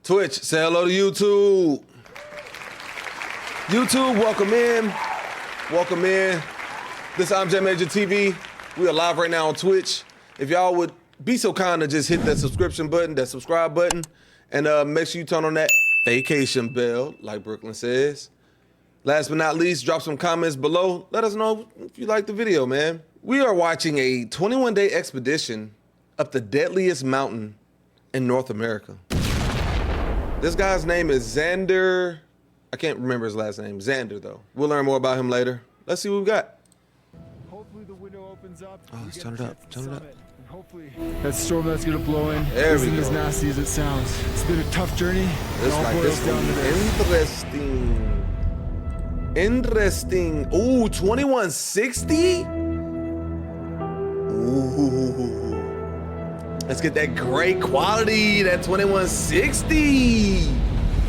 Twitch, say hello to YouTube. YouTube, welcome in. Welcome in. This is I'm Major TV. We are live right now on Twitch. If y'all would be so kind to just hit that subscription button, that subscribe button, and make sure you turn on that vacation bell, like Brooklyn says. Last but not least, drop some comments below. Let us know if you like the video, man. We are watching a 21-day expedition up the deadliest mountain in North America. This guy's name is Xander. I can't remember his last name. Xander, though. We'll learn more about him later. Let's see what we got. Hopefully the window opens up. Oh, let's turn it up. Turn it up. And hopefully that storm that's gonna blow in isn't as nasty as it sounds. It's been a tough journey. It's like this interesting. Ooh, 2160? Ooh. Let's get that great quality, that 2160.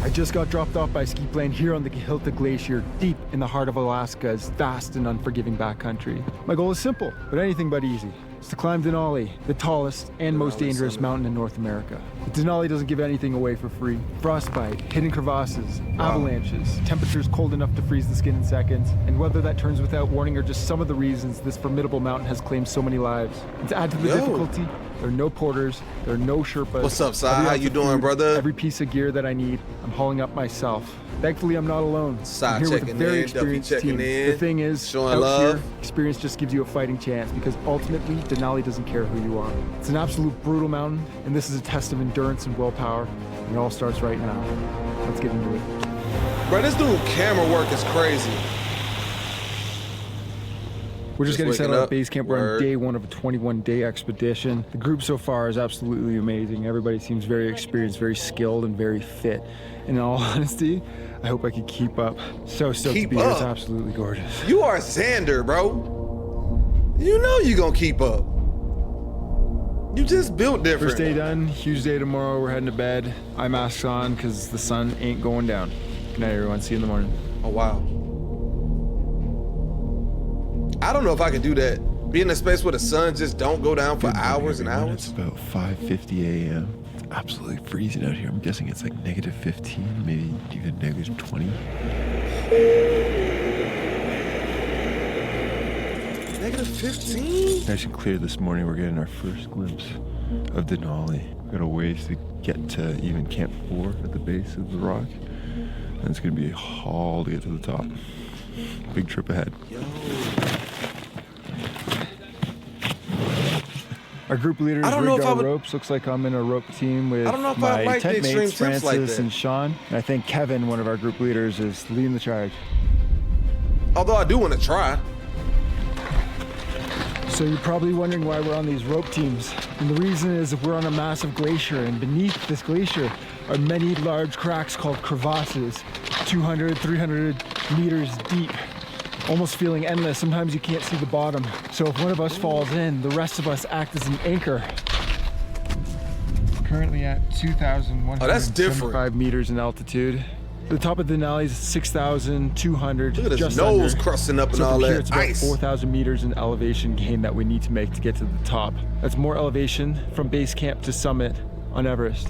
I just got dropped off by a ski plane here on the Hilta Glacier, deep in the heart of Alaska's vast and unforgiving backcountry. My goal is simple, but anything but easy. It's to climb Denali, the tallest and most dangerous mountain in North America. Denali doesn't give anything away for free. Frostbite, hidden crevasses, avalanches, temperatures cold enough to freeze the skin in seconds, and whether that turns without warning are just some of the reasons this formidable mountain has claimed so many lives. And to add to the difficulty, there are no porters, there are no Sherpas. What's up, Si? How you doing, brother? Every piece of gear that I need, I'm hauling up myself. Thankfully, I'm not alone. Si I'm here with a checking very in, experienced Duffy checking team. in, The thing is, showing out love. here, experience just gives you a fighting chance because ultimately, Denali doesn't care who you are. It's an absolute brutal mountain, and this is a test of endurance and willpower. And it all starts right now. Let's get into it. Bro, this dude camera work is crazy. We're just getting set waking up up. at base camp. We're on day one of a 21-day expedition. The group so far is absolutely amazing. Everybody seems very experienced, very skilled, and very fit. And in all honesty, I hope I can keep up. So stoked to be here. It's absolutely gorgeous. You are Xander, bro. You know you gonna keep up. You just built different. First day done, huge day tomorrow. We're heading to bed. Eye masks on because the sun ain't going down. Good night, everyone. See you in the morning. Oh, wow. I don't know if I can do that. Be in a space where the sun just don't go down for hours and hours. It's about 5:50 a.m. It's absolutely freezing out here. I'm guessing it's like negative 15, maybe even negative 20. Negative 15? Nice and clear this morning. We're getting our first glimpse of Denali. We've got a ways to get to even Camp 4 at the base of the rock. And it's gonna be a haul to get to the top. Big trip ahead. Yo. Our group leaders rigged our ropes. Looks like I'm in a rope team with my tent mates, Francis and Sean. And I think Kevin, one of our group leaders, is leading the charge. Although I do want to try. So you're probably wondering why we're on these rope teams. And the reason is we're on a massive glacier, and beneath this glacier are many large cracks called crevasses, 200, 300 meters deep. Almost feeling endless. Sometimes you can't see the bottom. So if one of us falls in, the rest of us act as an anchor. Currently at 2,175 meters in altitude. The top of Denali is 6,200. Look at his nose crusting up and all that it's about ice. 4,000 meters in elevation gain that we need to make to get to the top. That's more elevation from base camp to summit on Everest.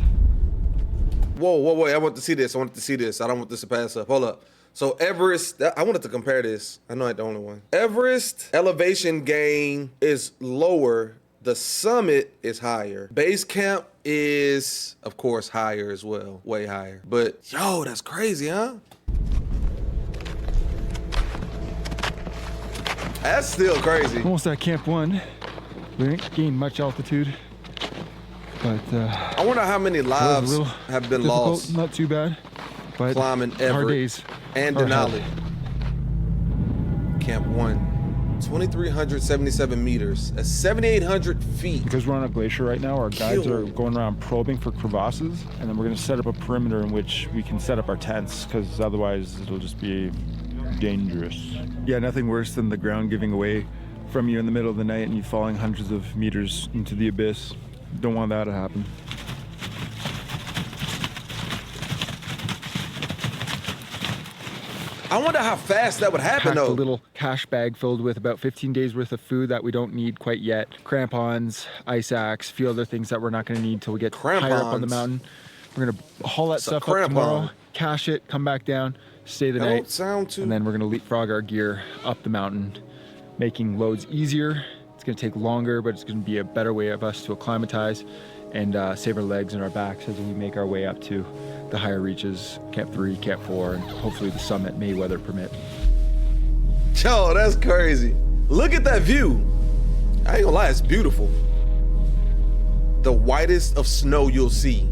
Whoa, whoa, wait, I want to see this. I want to see this. I don't want this to pass up. Hold up. So Everest, I wanted to compare this. I know I'm the only one. Everest elevation gain is lower. The summit is higher. Base camp is, of course, higher as well. Way higher. But, yo, that's crazy, huh? That's still crazy. Almost at Camp 1. We didn't gain much altitude. But I wonder how many lives have been lost. Not too bad. But climbing our Everest days and Denali. Camp 1, 2,377 meters, at 7,800 feet. Because we're on a glacier right now, our guides are going around probing for crevasses, and then we're going to set up a perimeter in which we can set up our tents, because otherwise it'll just be dangerous. Yeah, nothing worse than the ground giving away from you in the middle of the night and you falling hundreds of meters into the abyss. Don't want that to happen. I wonder how fast that would happen, Packed though. a little cash bag filled with about 15 days worth of food that we don't need quite yet. Crampons, ice axe, a few other things that we're not going to need till we get higher up on the mountain. We're gonna haul that stuff up tomorrow, cache it, come back down, stay the night, and then we're gonna leapfrog our gear up the mountain, making loads easier. It's gonna take longer, but it's gonna be a better way of us to acclimatize and save our legs and our backs as we make our way up to the higher reaches, Camp 3, Camp 4, and hopefully the summit, may weather permit. Yo, that's crazy. Look at that view. I ain't gonna lie, it's beautiful. The whitest of snow you'll see.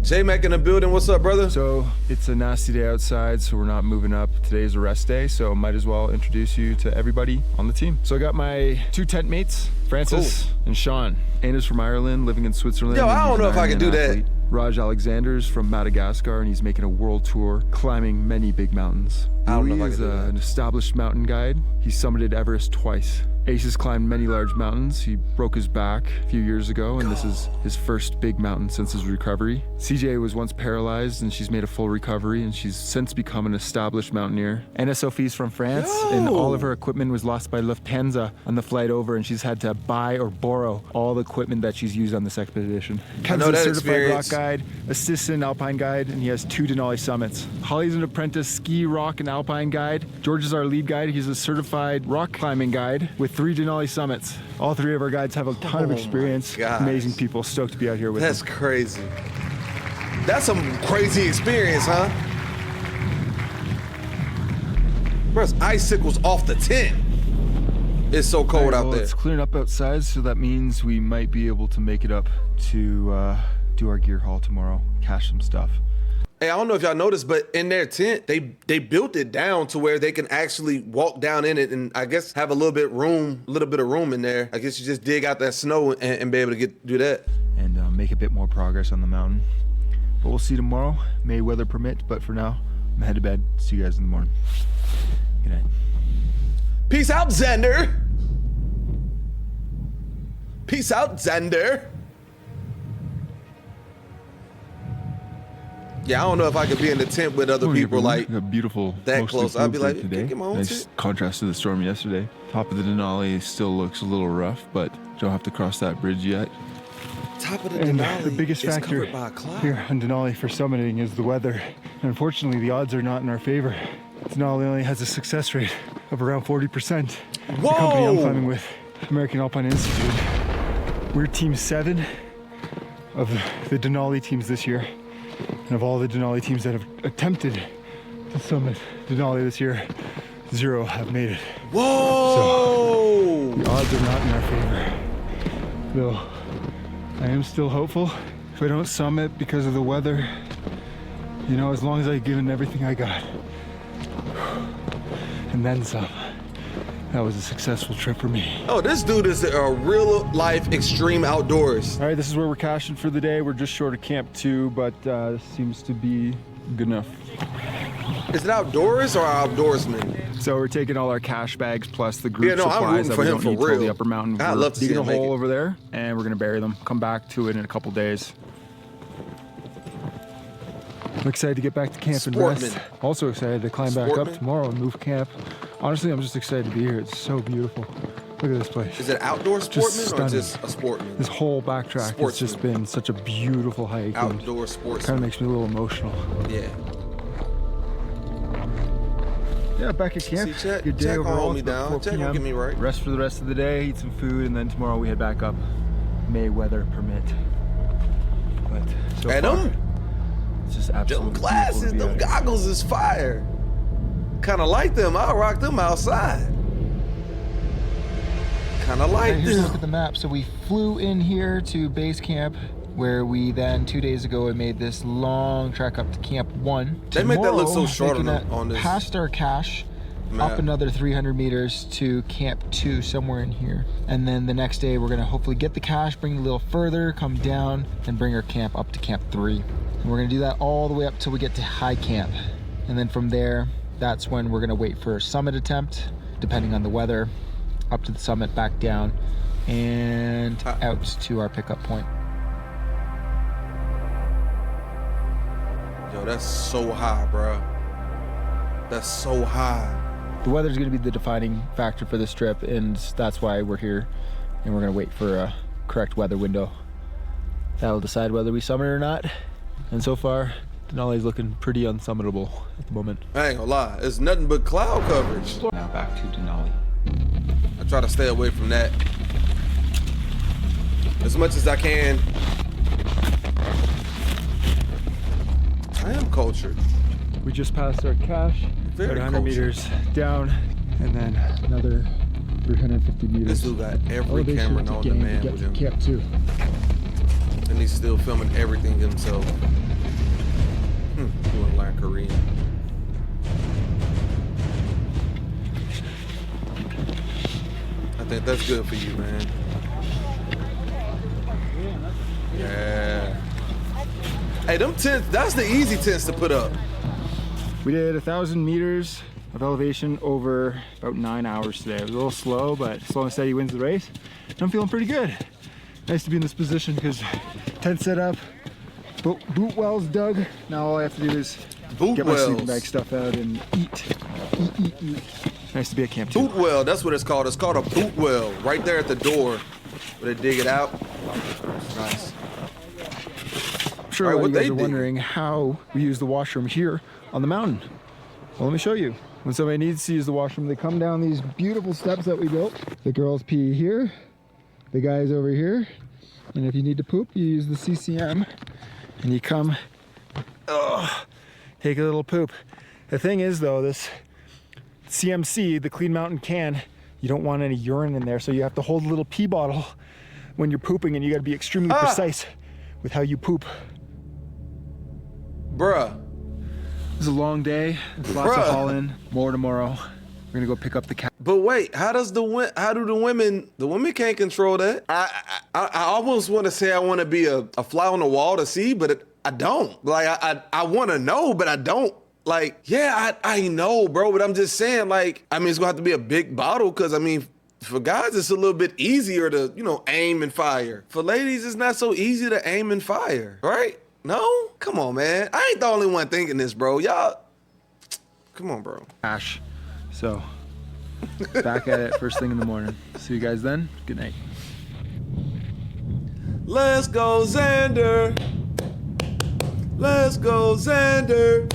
J-Mac in the building, what's up, brother? So it's a nasty day outside, so we're not moving up. Today's a rest day, so might as well introduce you to everybody on the team. So I got my 2 tent mates, Francis and Sean. Anna's from Ireland, living in Switzerland. Yo, I don't know if I can do that. Raj Alexander's from Madagascar, and he's making a world tour, climbing many big mountains. I don't know if I Louis can is do that. an established mountain guide. He summited Everest twice. Ace has climbed many large mountains. He broke his back a few years ago, and this is his first big mountain since his recovery. CJ was once paralyzed, and she's made a full recovery, and she's since become an established mountaineer. Anna Sophie's from France, and all of her equipment was lost by Lufthansa on the flight over, and she's had to buy or borrow all the equipment that she's used on this expedition. Ken's know a that certified experience. rock guide, assistant alpine guide, and he has 2 Denali summits. Holly's an apprentice ski, rock, and alpine guide. George is our lead guide. He's a certified rock climbing guide with 3 Denali summits. All 3 of our guides have a ton of experience. gosh. Amazing people. Stoked to be out here with That's them. crazy. That's some crazy experience, huh? Bro, icicles off the tent. It's so cold out there. It's clearing up outside, so that means we might be able to make it up to do our gear haul tomorrow, cache some stuff. Hey, I don't know if y'all noticed, but in their tent, they built it down to where they can actually walk down in it, and I guess have a little bit of room in there. I guess you just dig out that snow and be able to do that. And make a bit more progress on the mountain. But we'll see tomorrow. May weather permit, but for now, I'm headed to bed. See you guys in the morning. Good night. Peace out, Xander. Peace out, Xander. Yeah, I don't know if I could be in the tent with other people like a beautiful that mostly close. I'd be blue like, day "Can I today. get my own Nice tent?" contrast to the storm yesterday. Top of the Denali still looks a little rough, but don't have to cross that bridge yet. Top of the And Denali the biggest is factor covered by a cloud. here on Denali for summiting is the weather. And unfortunately, the odds are not in our favor. Denali only has a success rate of around 40%. Whoa! The company I'm climbing with, American Alpine Institute, we're team 7 of the Denali teams this year. And of all the Denali teams that have attempted to summit Denali this year, 0 have made it. Whoa! The odds are not in our favor. Though I am still hopeful. If I don't summit because of the weather, you know, as long as I've given everything I got, and then some, that was a successful trip for me. Oh, this dude is a real life extreme outdoors. All right, this is where we're caching for the day. We're just short of Camp 2, but this seems to be good enough. Is it outdoors or outdoorsman? So we're taking all our cache bags plus the group Yeah, no, I'm supplies rooting that for we him don't for need till real. the upper mountain. I'd We're love to see digging a him make hole it. over there, and we're gonna bury them. Come back to it in a couple days. I'm excited to get back to camp and rest. Sportman. Also excited to climb back up Sportman. tomorrow and move camp. Honestly, I'm just excited to be here. It's so beautiful. Look at this place. Is it outdoor sportsman or stunning. just a sportman? This whole backtrack has just Sportsman. been such a beautiful hike. and Outdoor Kind of sportsman. makes me a little emotional. Yeah. Yeah, back at camp. See, Jack- Good day Jack gonna overall. hold me It's about down. 4 Jack gonna p.m. get me right. Rest for the rest of the day, eat some food, and then tomorrow we head back up. May weather permit. But so And far, them it's just absolutely beautiful glasses, to be them out here. goggles is fire. Kind of like them. I'll rock them outside. Kind of like Alright, here's a look them. at the map. So we flew in here to base camp, where we then 2 days ago made this long trek up to Camp 1. They make that look so Tomorrow, short taking on this past our cache, map. up another 300 meters to Camp 2, somewhere in here. And then the next day we're gonna hopefully get the cache, bring it a little further, come down, and bring our camp up to Camp 3. And we're gonna do that all the way up till we get to high camp. And then from there, that's when we're gonna wait for a summit attempt, depending on the weather, up to the summit, back down, and out to our pickup point. Yo, that's so high, bro. That's so high. The weather's gonna be the defining factor for this trip, and that's why we're here, and we're gonna wait for a correct weather window. That'll decide whether we summit or not. And so far, Denali's looking pretty unsummitable at the moment. I ain't gonna lie, it's nothing but cloud coverage. Now back to Denali. I try to stay away from that as much as I can. I am cultured. We just passed our cache, Very about 100 cultured. meters down, and then another 350 meters. This dude got every Elevation camera to known gain to to man get with to him. Camp 2. And he's still filming everything himself. You wanna learn Korean. I think that's good for you, man. Yeah. Hey, them tents, that's the easy tents to put up. We did 1,000 meters of elevation over about 9 hours today. It was a little slow, but slow and steady wins the race. And I'm feeling pretty good. Nice to be in this position because tent set up, boot wells dug. Now all I have to do is Boot get my sleeping wells. bag stuff out and eat. Nice to be at Camp 2. Boot well, that's what it's called. It's called a boot well, right there at the door where they dig it out. Nice. I'm sure All right, a lot of what you guys they are dig? wondering how we use the washroom here on the mountain. Well, let me show you. When somebody needs to use the washroom, they come down these beautiful steps that we built. The girls pee here, the guys over here. And if you need to poop, you use the CCM and you come, take a little poop. The thing is though, this CMC, the Clean Mountain can, you don't want any urine in there, so you have to hold a little pee bottle when you're pooping, and you gotta be extremely precise with how you poop. Bruh. It was a long day, lots of hauling, more tomorrow. We're gonna go pick up the cat. But wait, how do the women can't control that? I almost want to say I want to be a fly on the wall to see, but I don't. Like, I want to know, but I don't. Like, yeah, I know, bro, but I'm just saying, like, I mean, it's gonna have to be a big bottle, because, I mean, for guys, it's a little bit easier to, you know, aim and fire. For ladies, it's not so easy to aim and fire, right? No? Come on, man. I ain't the only one thinking this, bro. Y'all, come on, bro. Ash. So, back at it first thing in the morning. See you guys then. Good night. Let's go, Xander. Let's go, Xander.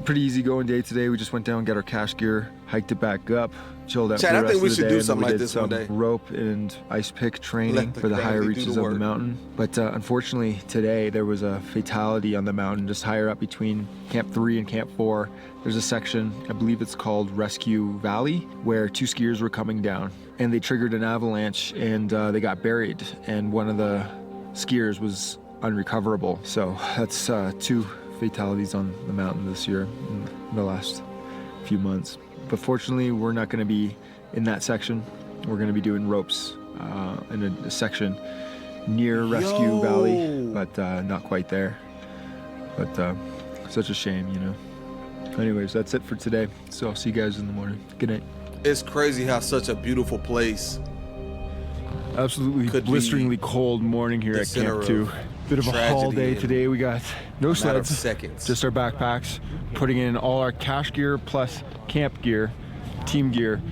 Pretty easy going day today. We just went down, got our cache gear, hiked it back up, chilled out Chad, for the I rest think we of the should day, do and then something we like did this one some day. rope and ice pick training Let the for the higher gravity do reaches the of the work. mountain. But unfortunately, today there was a fatality on the mountain just higher up between Camp 3 and Camp 4. There's a section, I believe it's called Rescue Valley, where 2 skiers were coming down and they triggered an avalanche and they got buried, and one of the skiers was unrecoverable. So that's 2 fatalities on the mountain this year in the last few months. But fortunately, we're not going to be in that section. We're going to be doing ropes in a section near Rescue Valley, but not quite there. But such a shame, you know. Anyways, that's it for today. So I'll see you guys in the morning. Good night. It's crazy how such a beautiful place Absolutely could be blisteringly cold morning here the at center Camp 2. of Bit of a haul tragedy day in today. We got no matter of sleds, seconds. just our backpacks, putting in all our cache gear plus camp gear, team gear.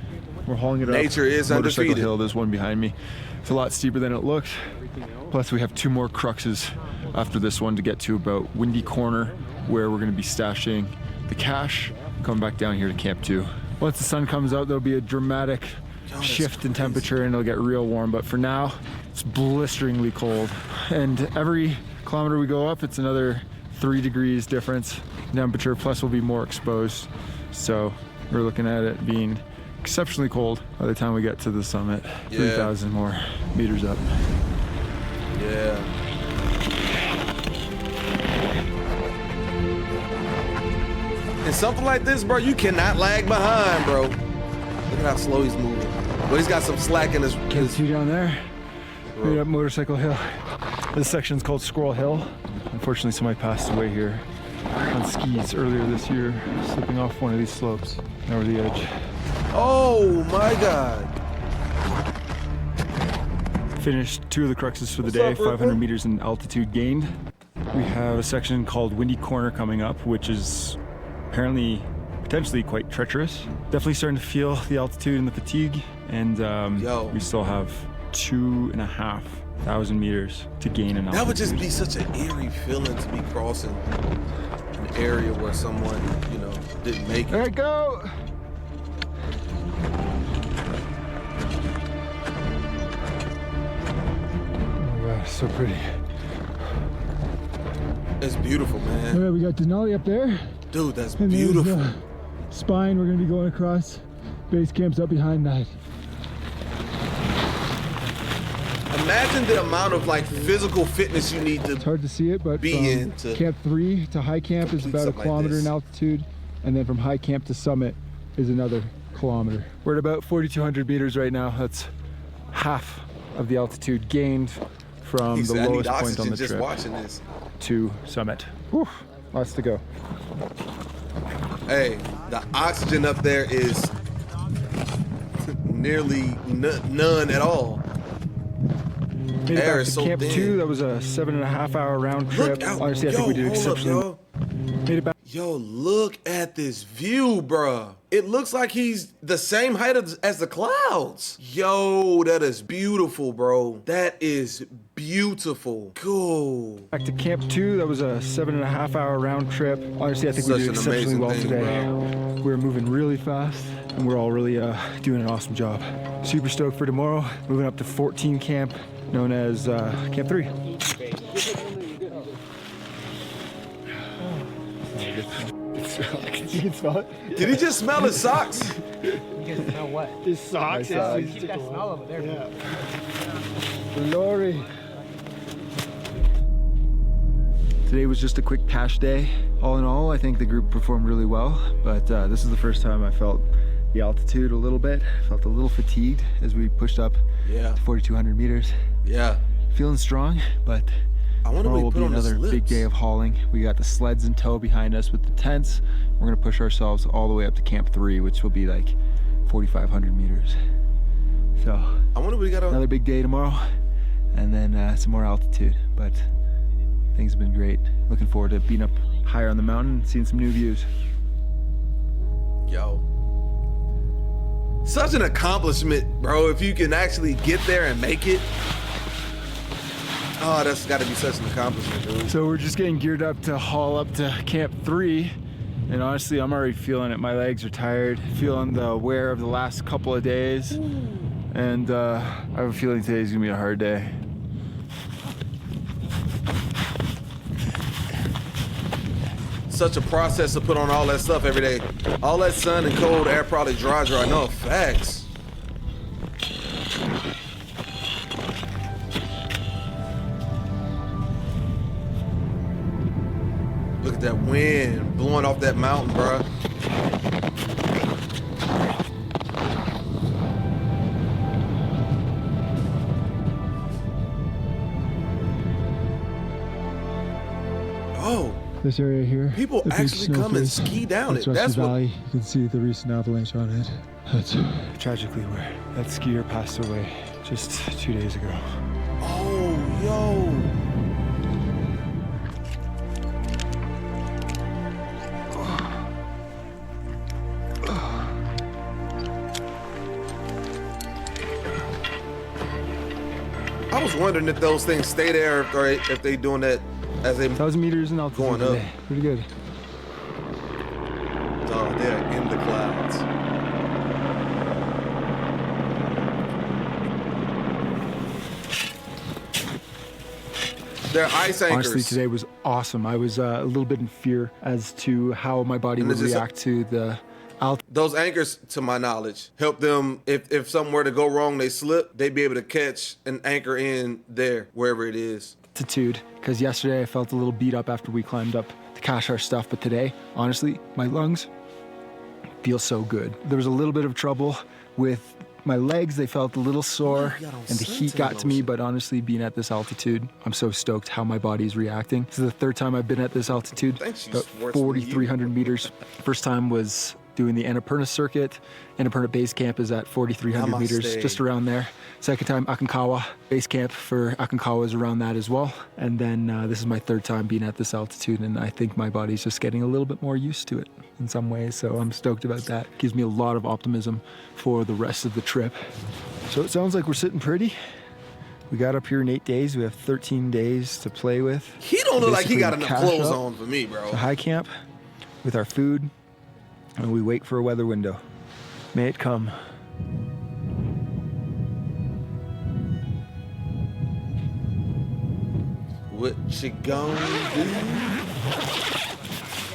We're hauling it up. Nature is Motorcycle undefeated. hill, there's one behind me. It's a lot steeper than it looks. Plus we have 2 more cruxes after this one to get to about Windy Corner, where we're gonna be stashing the cache, coming back down here to Camp 2. Once the sun comes out, there'll be a dramatic shift in temperature and it'll get real warm, but for now, it's blisteringly cold. And every kilometer we go up, it's another 3 degrees difference in temperature, plus we'll be more exposed. So we're looking at it being exceptionally cold by the time we get to the summit. Yeah. 3,000 more meters up. Yeah. And something like this, bro, you cannot lag behind, bro. Look at how slow he's moving. Well, he's got some slack in his Camp 2 down there, right up Motorcycle Hill. This section's called Squirrel Hill. Unfortunately, somebody passed away here on skis earlier this year, slipping off one of these slopes over the edge. Oh my God. Finished 2 of the cruxes for the What's day, up, Ripper? 500 meters in altitude gained. We have a section called Windy Corner coming up, which is apparently potentially quite treacherous. Definitely starting to feel the altitude and the fatigue, and Yo. we still have 2.5 1,000 meters to gain an altitude. That would just be such an eerie feeling to be crossing an area where someone, you know, didn't make it. There we go. Oh my gosh, so pretty. It's beautiful, man. All right, we got Denali up there. Dude, that's And there's beautiful. the spine. We're gonna be going across. Base camp's up behind that. Imagine the amount of like physical fitness you need to. It's hard to see it, but Be from into Camp 3 to high camp is about a something like kilometer this. in altitude, and then from high camp to summit is another kilometer. We're at about 4,200 meters right now. That's half of the altitude gained from He the said, I need lowest point on oxygen the just trip watching this. to summit. Whew, lots to go. Hey, the oxygen up there is nearly none at all. Made it Air back is to so Camp thin. 2. That was a 7.5-hour round trip. Look out. Honestly, I Yo, think we did hold up, exceptionally. yo. Made it back. Yo, look at this view, bruh. It looks like he's the same height as the clouds. Yo, that is beautiful, bro. That is beautiful. Cool. Back to Camp 2, that was a 7.5-hour round trip. Honestly, I think we Such did an exceptionally amazing well thing, today. We're moving really fast, and we're all really doing an awesome job. Super stoked for tomorrow. Moving up to 14 camp, known as Camp 3. You can smell it? Did he just smell his socks? You guys smell what? His socks. You guys smell over there. Yeah. Glory. Today was just a quick cache day. All in all, I think the group performed really well, but this is the first time I felt the altitude a little bit. Felt a little fatigued as we pushed up Yeah. to 4,200 meters. Yeah. Feeling strong, but I wonder tomorrow what he will put be on his another big lips. day of hauling. We got the sleds in tow behind us with the tents. We're gonna push ourselves all the way up to Camp 3, which will be like 4,500 meters. So I wonder what he got on. another big day tomorrow, and then some more altitude. But things have been great. Looking forward to being up higher on the mountain and seeing some new views. Yo. Such an accomplishment, bro, if you can actually get there and make it. Oh, that's got to be such an accomplishment, dude. So we're just getting geared up to haul up to Camp 3. And honestly, I'm already feeling it. My legs are tired, feeling the wear of the last couple of days. And I have a feeling today's gonna be a hard day. Such a process to put on all that stuff every day. All that sun and cold air probably dry. No, facts. Look at that wind blowing off that mountain, bruh. Oh, This area here, people the big actually come and snowface, ski down that's it. Rusty That's what. Valley. You can see the recent avalanche on it. That's tragically where that skier passed away just 2 days ago. Oh, yo. I was wondering if those things stay there or if they doing that as they 1,000 meters in altitude Going up. today. Pretty good. oh, they're in the clouds. They're ice anchors. Honestly, today was awesome. I was a little bit in fear as to how my body And would is this a- react to the Those anchors, to my knowledge, help them if something were to go wrong, they slip, they'd be able to catch and anchor in there, wherever it is. altitude. Because yesterday I felt a little beat up after we climbed up to cache our stuff, but today, honestly, my lungs feel so good. There was a little bit of trouble with my legs. They felt a little sore you got on and the heat suntan got to me, lotion. but honestly, being at this altitude, I'm so stoked how my body's reacting. This is the third time I've been at this altitude, think she's about worse than you. 4,300 meters. First time was doing the Annapurna circuit. Annapurna base camp is at 4,300 meters, Namaste. just around there. Second time, Aconcagua base camp for Aconcagua is around that as well. And then this is my third time being at this altitude, and I think my body's just getting a little bit more used to it in some ways. So I'm stoked about that. Gives me a lot of optimism for the rest of the trip. So it sounds like we're sitting pretty. We got up here in 8 days. We have 13 days to play with. He don't look like he Basically got enough cash clothes up on for me, bro. to high camp with our food, and we wait for a weather window. May it come. What you gonna do?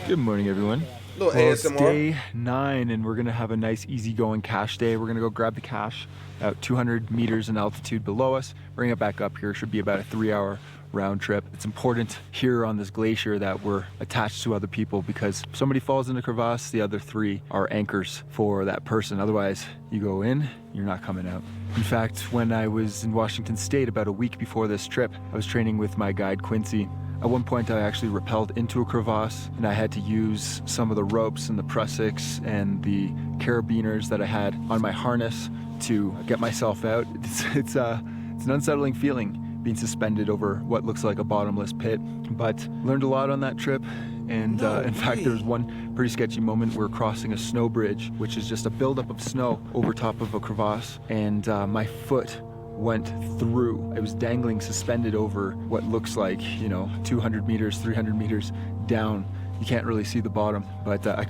Good morning, everyone. Little Well, it's ASMR. day 9, and we're gonna have a nice, easygoing cache day. We're gonna go grab the cache at 200 meters in altitude below us, bring it back up here. Should be about a 3-hour round trip. It's important here on this glacier that we're attached to other people, because if somebody falls in a crevasse, the other 3 are anchors for that person. Otherwise, you go in, you're not coming out. In fact, when I was in Washington State about a week before this trip, I was training with my guide Quincy. At one point, I actually rappelled into a crevasse, and I had to use some of the ropes and the prussics and the carabiners that I had on my harness to get myself out. It's an unsettling feeling being suspended over what looks like a bottomless pit, but learned a lot on that trip. And in fact, there was one pretty sketchy moment. We're crossing a snow bridge, which is just a buildup of snow over top of a crevasse, and my foot went through. It was dangling, suspended over what looks like, 200 meters, 300 meters down. You can't really see the bottom, but I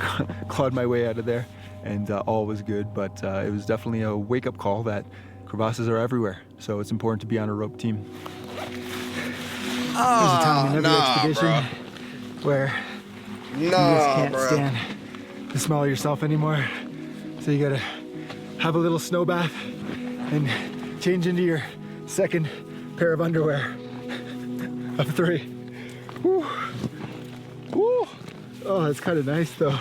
clawed my way out of there, and all was good. But it was definitely a wake-up call that crevasses are everywhere, so it's important to be on a rope team. There's a time in every expedition where you just can't stand the smell of yourself anymore, so you gotta have a little snow bath and change into your second pair of underwear of 3. Woo. Woo. Oh, it's kind of nice though.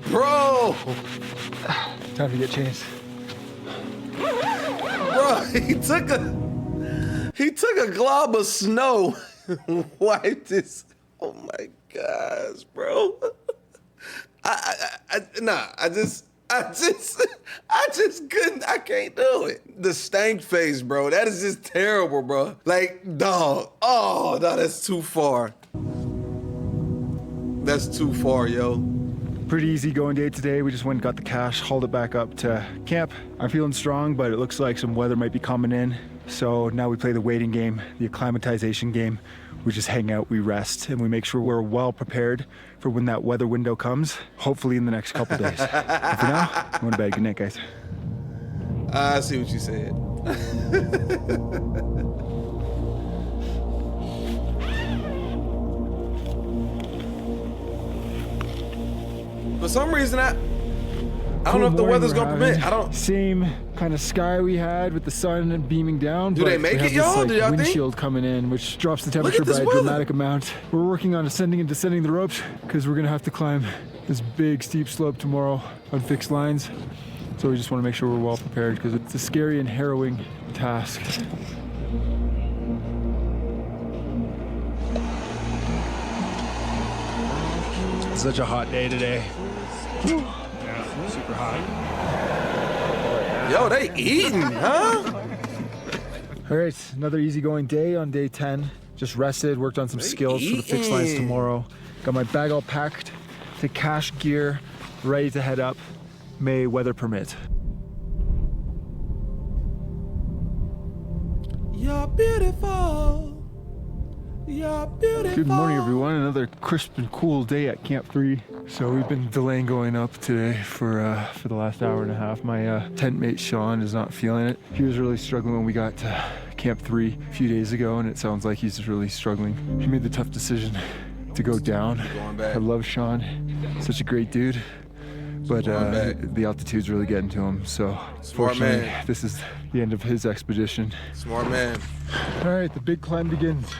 Bro! Time to get changed. Bro, he took a glob of snow, wiped this. Oh my gosh, bro. I just couldn't. I can't do it. The stank face, bro. That is just terrible, bro. Like, dog. Oh, no, that's too far. That's too far, yo. Pretty easy going day today. We just went and got the cache, hauled it back up to camp. I'm feeling strong, but it looks like some weather might be coming in. So now we play the waiting game, the acclimatization game. We just hang out, we rest, and we make sure we're well prepared for when that weather window comes, hopefully in the next couple days. But for now, I'm going to bed. Good night, guys. I see what you said. For some reason, I don't know if the weather's gonna permit. I don't. Same kind of sky we had with the sun beaming down. Do they make it, y'all? Do y'all think? Windshield coming in, which drops the temperature by a dramatic amount. We're working on ascending and descending the ropes because we're gonna have to climb this big steep slope tomorrow on fixed lines. So we just want to make sure we're well prepared because it's a scary and harrowing task. Such a hot day today. Yeah, super hot. Yo, they eating, huh? All right, another easygoing day on day 10. Just rested, worked on some skills for the fixed lines tomorrow. Got my bag all packed to cache gear, ready to head up. May weather permit. You're beautiful. You're beautiful. Good morning, everyone. Another crisp and cool day at Camp 3. So we've been delaying going up today for the last hour and a half. My tent mate Sean is not feeling it. He was really struggling when we got to Camp 3 a few days ago, and it sounds like he's really struggling. He made the tough decision to go down. I love Sean, such a great dude. But the altitude's really getting to him, so fortunately, this is the end of his expedition. Smart man. All right, the big climb begins.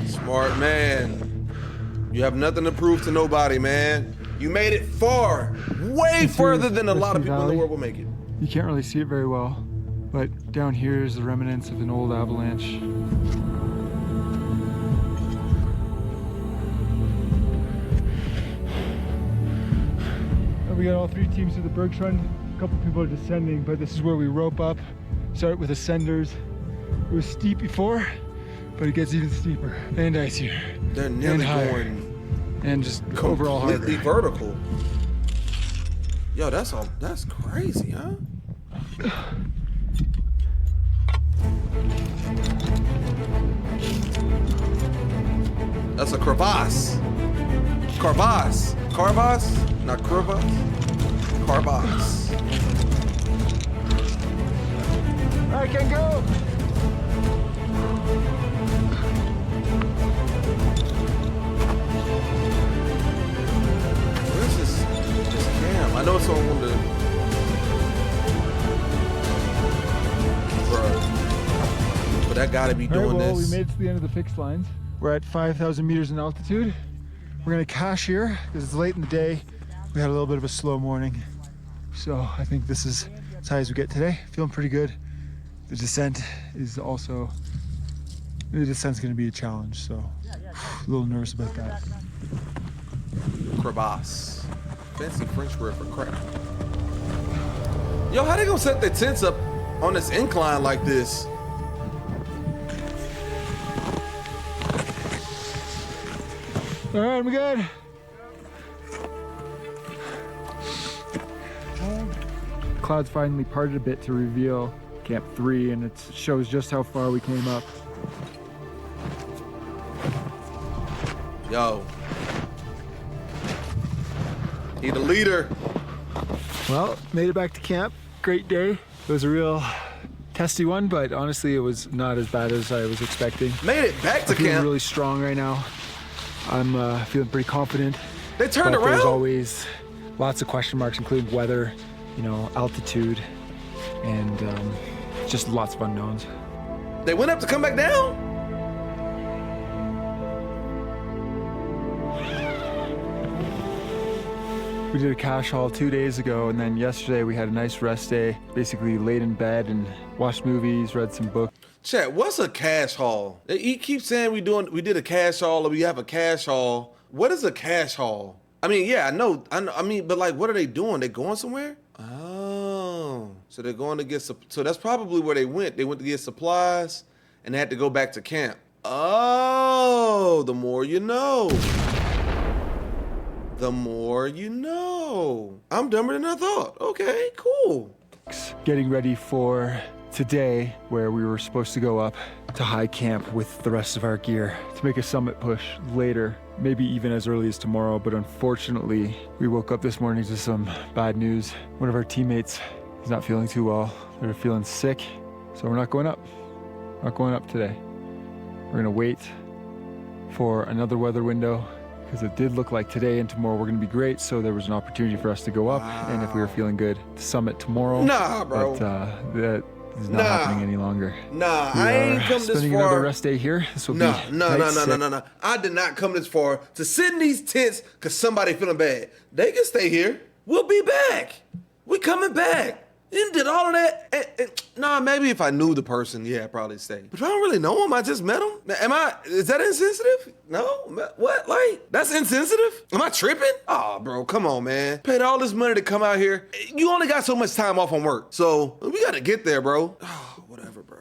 Smart man. You have nothing to prove to nobody, man. You made it far, way further than a lot of people in the world will make it. You can't really see it very well, but down here is the remnants of an old avalanche. We got all 3 teams to the Bergschrund. A couple people are descending, but this is where we rope up. Start with ascenders. It was steep before, but it gets even steeper and icier. They're nearly going and just overall harder. Completely vertical. Yo, that's crazy, huh? That's a crevasse. Crevasse. Crevasse? Not crevasse. Crevasse. I can go. Where's this cam? I know it's on one of the. Bruh. But that gotta be All right, doing well, this. we made it to the end of the fixed lines. We're at 5,000 meters in altitude. We're gonna cache here because it's late in the day. We had a little bit of a slow morning. So I think this is as high as we get today. Feeling pretty good. The descent is also, the descent's gonna be a challenge. So a little nervous about that. Crevasse. Fancy French word for crap. Yo, how they gonna set their tents up on this incline like this? All right, I'm good. Clouds finally parted a bit to reveal Camp 3, and it shows just how far we came up. Yo. He the leader. Well, made it back to camp. Great day. It was a real testy one, but honestly, it was not as bad as I was expecting. Made it back to I'm feeling camp. really strong right now. I'm feeling pretty confident. They turned But there's around. always lots of question marks, including weather, you know, altitude, and just lots of unknowns. They went up to come back down. We did a cache haul 2 days ago, and then yesterday we had a nice rest day. Basically laid in bed and watched movies, read some books. Chat, what's a cash haul? He keeps saying we did a cash haul or we have a cash haul. What is a cash haul? I mean, yeah, I know. I mean, but like, what are they doing? They going somewhere? Oh, so they're going to get, so that's probably where they went. They went to get supplies and they had to go back to camp. Oh, the more you know. The more you know. I'm dumber than I thought. Okay, cool. Getting ready for today, where we were supposed to go up to high camp with the rest of our gear to make a summit push later, maybe even as early as tomorrow. But unfortunately, we woke up this morning to some bad news. One of our teammates is not feeling too well. They're feeling sick, so we're not going up. Not going up today. We're gonna wait for another weather window, because it did look like today and tomorrow were gonna be great, so there was an opportunity for us to go up, and if we were feeling good, to summit tomorrow. Nah, bro. But that is not happening any longer. Nah, We I ain't are come this spending far. another rest day here. This will be No. night six. I did not come this far to sit in these tents because somebody feeling bad. They can stay here. We'll be back. We coming back. And did all of that. Nah, maybe if I knew the person, yeah, I'd probably stay. But if I don't really know him, I just met him. Is that insensitive? No? What? Like, that's insensitive? Am I tripping? Oh, bro, come on, man. Paid all this money to come out here. You only got so much time off on work. So we gotta get there, bro. Oh, whatever, bro.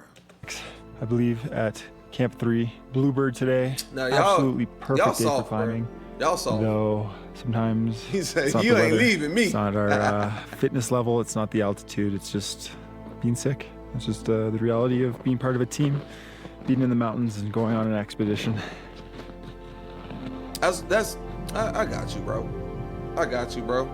I believe at Camp 3, Bluebird today. Now, y'all, absolutely perfect y'all day for soft, bro. climbing. Y'all saw. Though sometimes He said, it's not "You the ain't weather, leaving me." It's not our fitness level. It's not the altitude. It's just being sick. It's just the reality of being part of a team, being in the mountains and going on an expedition. I got you, bro. I got you, bro.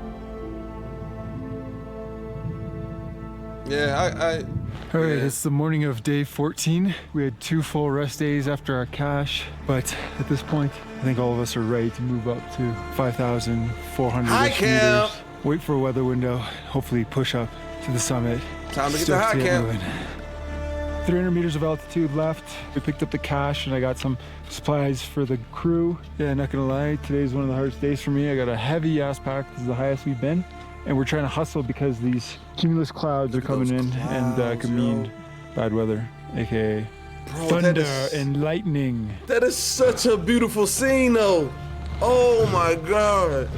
Yeah, All right, Yeah. it's the morning of day 14. We had 2 full rest days after our cache, but at this point, I think all of us are ready to move up to 5,400 High camp. meters. Wait for a weather window, hopefully push up to the summit. Time to get to Stoked high get camp. moving. 300 meters of altitude left. We picked up the cache and I got some supplies for the crew. Yeah, not gonna lie, today's one of the hardest days for me. I got a heavy ass pack. This is the highest we've been. And we're trying to hustle because these cumulus clouds are coming in and could mean bad weather, aka Bro, thunder and lightning. that is such a beautiful scene, though. Oh my God.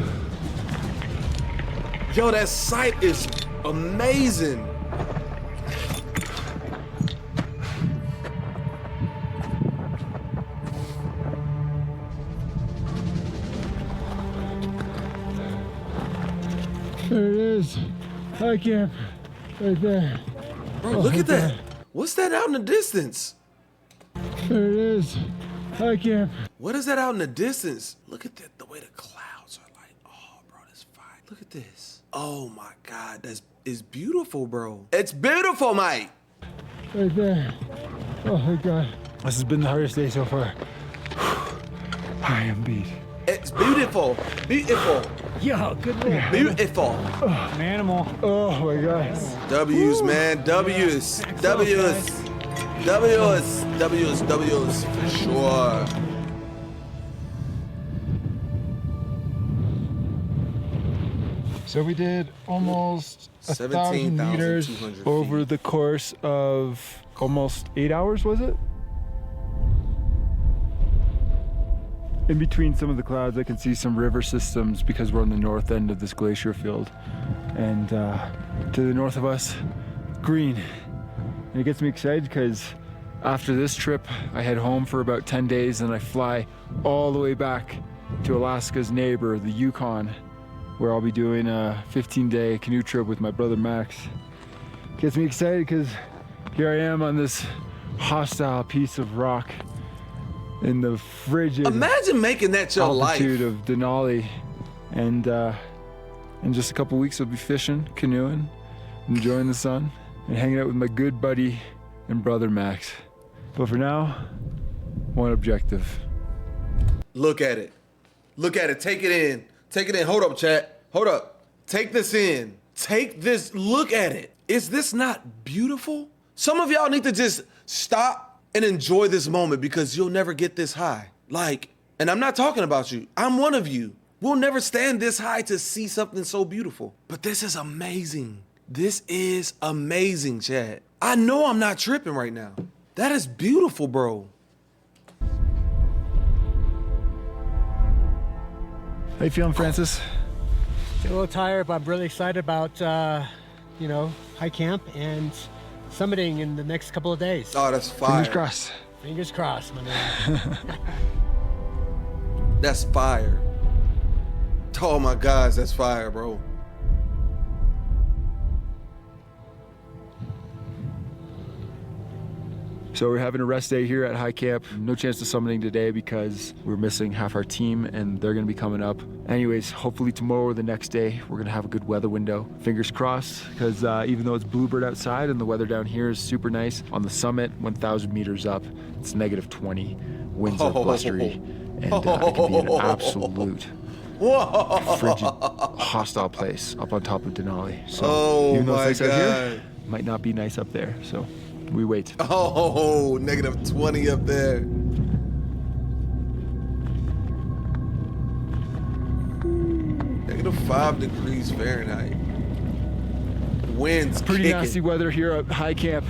Yo, that sight is amazing. There it is, high camp, right there. Bro, look at that. What's that out in the distance? There it is. High camp. What is that out in the distance? Look at that, the way the clouds are like, oh, bro, that's fire. Look at this. Oh my God, it's beautiful, bro. It's beautiful, mate. Right there. Oh my God. This has been the hardest day so far. I am beat. It's beautiful, beautiful, Yo, good move. beautiful. An animal. Oh my God. W's, man, W's, W's, W's, W's, W's, for sure. So we did almost 1,000 meters 17,200 feet. over the course of almost 8 hours, was it? In between some of the clouds, I can see some river systems because we're on the north end of this glacier field. And to the north of us, green. And it gets me excited because after this trip, I head home for about 10 days and I fly all the way back to Alaska's neighbor, the Yukon, where I'll be doing a 15-day canoe trip with my brother Max. Gets me excited because here I am on this hostile piece of rock in the frigid Imagine making that your life. altitude of Denali, and in just a couple weeks I'll be fishing, canoeing, enjoying the sun, and hanging out with my good buddy and brother Max. But for now, one objective. Look at it. Look at it. Take it in. Take it in. Hold up, chat. Hold up. Take this in. Take this. Look at it. Is this not beautiful? Some of y'all need to just stop and enjoy this moment because you'll never get this high. Like, and I'm not talking about you. I'm one of you. We'll never stand this high to see something so beautiful. But this is amazing. This is amazing, Chad. I know I'm not tripping right now. That is beautiful, bro. How you feeling, Francis? A little tired, but I'm really excited about, high camp and summiting in the next couple of days. Oh, that's fire. Fingers crossed. Fingers crossed, my man. That's fire. Oh my gosh, that's fire, bro. So we're having a rest day here at high camp. No chance of summiting today because we're missing half our team and they're gonna be coming up. Anyways, hopefully tomorrow or the next day, we're gonna have a good weather window. Fingers crossed, because even though it's bluebird outside and the weather down here is super nice, on the summit, 1,000 meters up, it's -20, winds are blustery, and it can be an absolute frigid, hostile place up on top of Denali. So even though it's nice out here, it might not be nice up there, so we wait. Oh, -20 up there. -5 degrees Fahrenheit. Winds Pretty kicking. nasty weather here at high camp.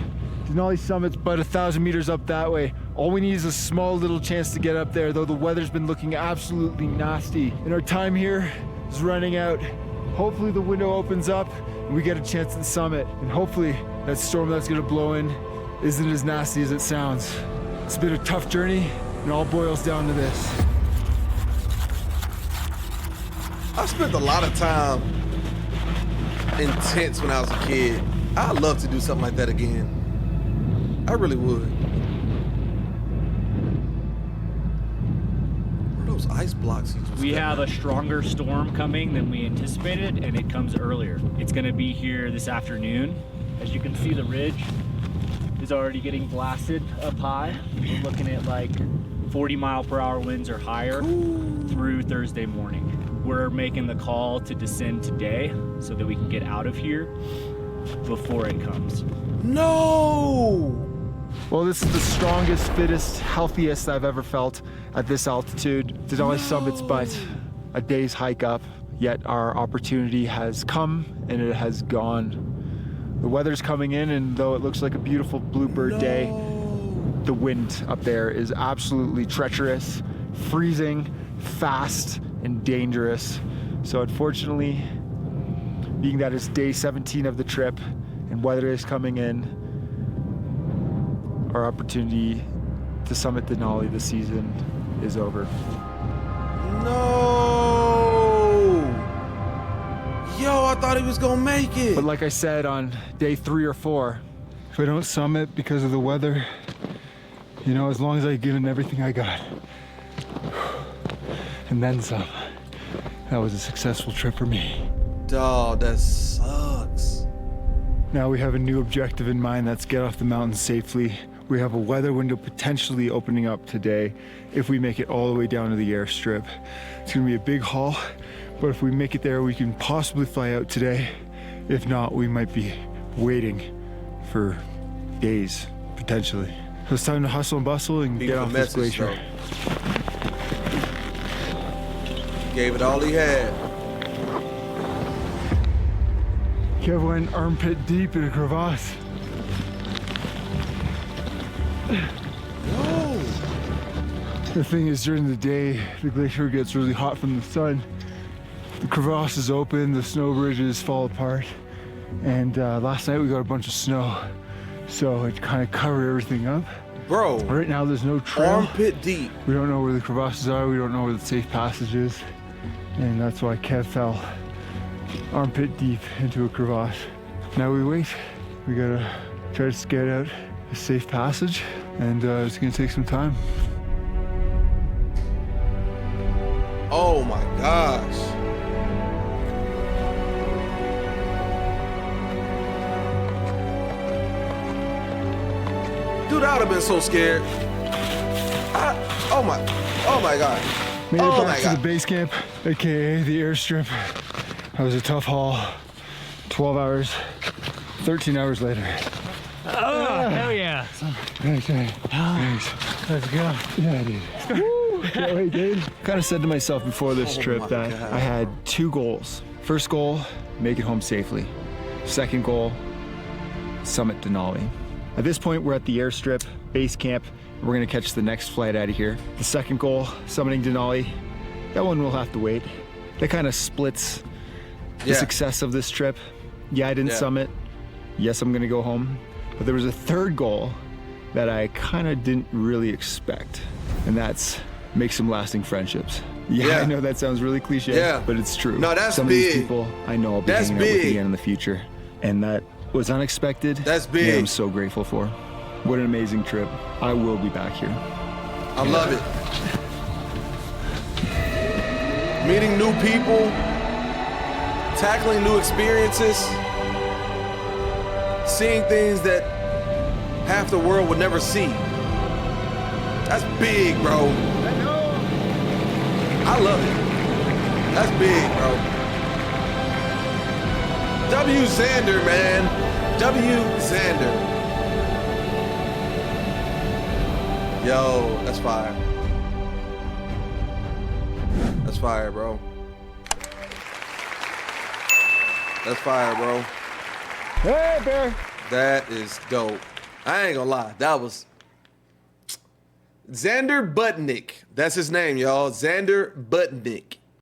Denali summit's about 1,000 meters up that way. All we need is a small little chance to get up there, though the weather's been looking absolutely nasty. And our time here is running out. Hopefully the window opens up and we get a chance at the summit. And hopefully that storm that's gonna blow in isn't as nasty as it sounds. It's been a tough journey and it all boils down to this. I spent a lot of time in tents when I was a kid. I'd love to do something like that again. I really would. What are those ice blocks? We have a stronger storm coming than we anticipated, and it comes earlier. It's gonna be here this afternoon. As you can see, the ridge is already getting blasted up high. We're looking at like 40-mile-per-hour winds or higher through Thursday morning. We're making the call to descend today so that we can get out of here before it comes. No! Well, this is the strongest, fittest, healthiest I've ever felt at this altitude. Denali summit's but a day's hike up, yet our opportunity has come and it has gone. The weather's coming in, and though it looks like a beautiful bluebird day, the wind up there is absolutely treacherous, freezing, fast, and dangerous. So unfortunately, being that it's day 17 of the trip and weather is coming in, our opportunity to summit Denali this season is over. No! Yo, I thought he was gonna make it. But like I said, on day 3 or 4, If I don't summit because of the weather, you know, as long as I've given everything I got, and then some, that was a successful trip for me. Dog, that sucks. Now we have a new objective in mind, that's get off the mountain safely. We have a weather window potentially opening up today if we make it all the way down to the airstrip. It's gonna be a big haul, but if we make it there, we can possibly fly out today. If not, we might be waiting for days, potentially. So it's time to hustle and bustle and get off this glacier. Gave it all he had. Kev went armpit deep in a crevasse. No. The thing is, during the day, the glacier gets really hot from the sun. The crevasse is open, the snow bridges fall apart. And last night we got a bunch of snow. So it kind of covered everything up. Bro. Right now there's no trail. Armpit deep. We don't know where the crevasses are, we don't know where the safe passage is. And that's why Kev fell armpit deep into a crevasse. Now we wait. We gotta try to scout out a safe passage, and it's gonna take some time. Oh my gosh. Dude, I would have been so scared. Oh my God. Made it Oh back my to God. the base camp, aka the airstrip. That was a tough haul. 12 hours, 13 hours later. Oh, hell yeah. Thanks. Let's go. Yeah, dude. Woo, can't wait, dude. Kind of said to myself before this Oh trip my that God. I had 2 goals. First goal, make it home safely. Second goal, summit Denali. At this point, we're at the airstrip, base camp. We're gonna catch the next flight out of here. The second goal, summiting Denali, that one will have to wait. That kind of splits the Yeah. success of this trip. Yeah, I didn't Yeah. summit. Yes, I'm gonna go home. But there was a third goal that I kind of didn't really expect, and that's make some lasting friendships. Yeah, Yeah. I know that sounds really cliche, Yeah. but it's true. No, that's Some of these big. people I know I'll be That's hanging out with big. again in the future, and that was unexpected. That's and big. I'm so grateful for. What an amazing trip. I will be back here. I love it. Meeting new people, tackling new experiences, seeing things that half the world would never see. That's big, bro. I know. I love it. That's big, bro. W. Xander, man. W. Xander. Yo, that's fire. That's fire, bro. That's fire, bro. Hey, Bear. That is dope. I ain't gonna lie. That was Xander Budnick. That's his name, y'all. Xander Budnick.